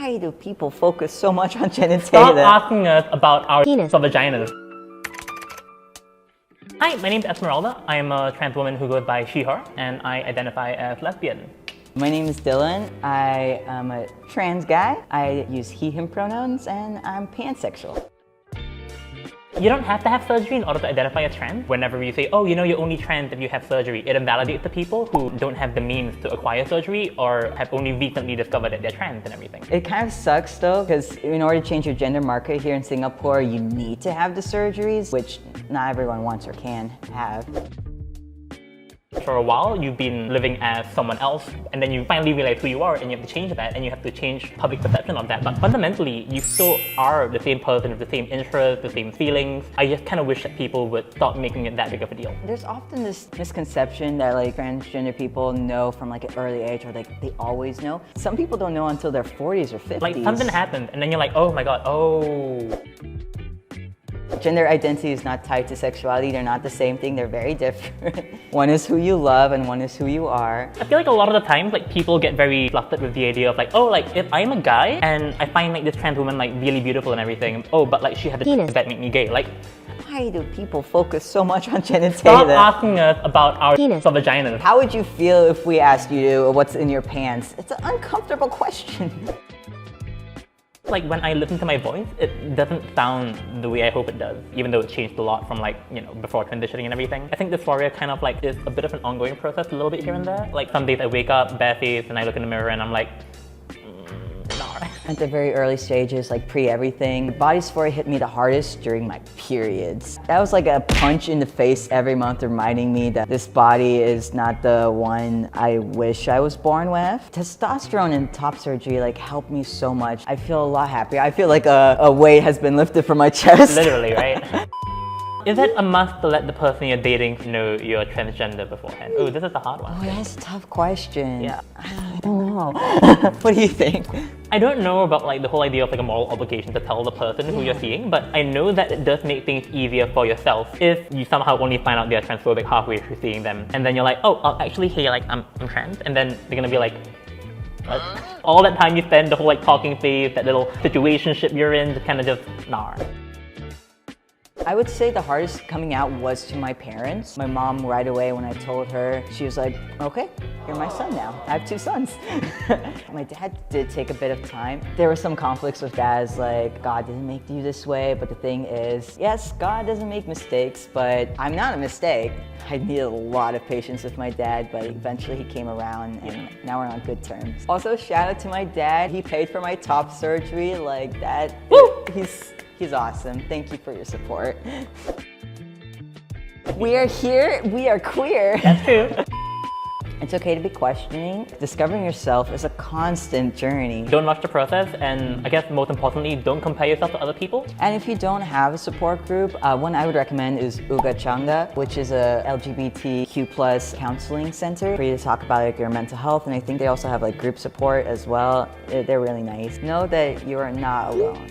Why do people focus so much on genitalia? Stop asking us about our penis or vaginas. Hi, my name is Esmeralda. I am a trans woman who goes by she, her, and I identify as lesbian. My name is Dylan. I am a trans guy. I use he, him pronouns, and I'm pansexual. You don't have to have surgery in order to identify as trans. Whenever you say, oh, you know, you're only trans if you have surgery, it invalidates the people who don't have the means to acquire surgery or have only recently discovered that they're trans and everything. It kind of sucks though, because in order to change your gender marker here in Singapore, you need to have the surgeries, which not everyone wants or can have. For a while, you've been living as someone else, and then you finally realize who you are, and you have to change that, and you have to change public perception of that. But fundamentally, you still are the same person with the same interests, the same feelings. I just kind of wish that people would stop making it that big of a deal. There's often this misconception that like transgender people know from like an early age, or like they always know. Some people don't know until their 40s or 50s. Like something happened, and then you're like, oh my god, oh. Gender identity is not tied to sexuality. They're not the same thing. They're very different. One is who you love and one is who you are. I feel like a lot of the times, like people get very flustered with the idea of like, oh, like if I'm a guy and I find like this trans woman like really beautiful and everything, oh, but like she had a penis that make me gay. Like, why do people focus so much on genitalia? Stop asking us about our penis or vaginas. How would you feel if we asked you what's in your pants? It's an uncomfortable question. Like when I listen to my voice, it doesn't sound the way I hope it does, even though it's changed a lot from like, you know, before transitioning and everything. I think dysphoria kind of like is a bit of an ongoing process a little bit here and there. Like some days I wake up barefaced and I look in the mirror and I'm like, nah. At the very early stages, like pre-everything, body dysphoria hit me the hardest during my periods. That was like a punch in the face every month reminding me that this body is not the one I wish I was born with. Testosterone and top surgery like helped me so much. I feel a lot happier. I feel like a weight has been lifted from my chest. Literally, right? Is it a must to let the person you're dating know you're transgender beforehand? Oh, this is a hard one. Oh, that's a tough question. Yeah. I don't know. What do you think? I don't know about like the whole idea of like a moral obligation to tell the person who you're seeing, but I know that it does make things easier for yourself if you somehow only find out they're transphobic halfway through seeing them, and then you're like, oh, actually, hey, like I'm trans, and then they're gonna be like, what? All that time you spend, the whole like talking phase, that little situationship you're in, just kind of just nah. I would say the hardest coming out was to my parents. My mom, right away when I told her, she was like, okay, you're my son now. I have 2 sons. My dad did take a bit of time. There were some conflicts with dads, like, God didn't make you this way, but the thing is, yes, God doesn't make mistakes, but I'm not a mistake. I needed a lot of patience with my dad, but eventually he came around and now we're on good terms. Also, shout out to my dad. He paid for my top surgery, like that. Woo! He's awesome. Thank you for your support. We are here, we are queer. That's true. It's okay to be questioning. Discovering yourself is a constant journey. Don't rush the process, and I guess most importantly, don't compare yourself to other people. And if you don't have a support group, one I would recommend is Changa, which is a LGBTQ+ counseling center for you to talk about like your mental health, and I think they also have like group support as well. They're really nice. Know that you are not alone.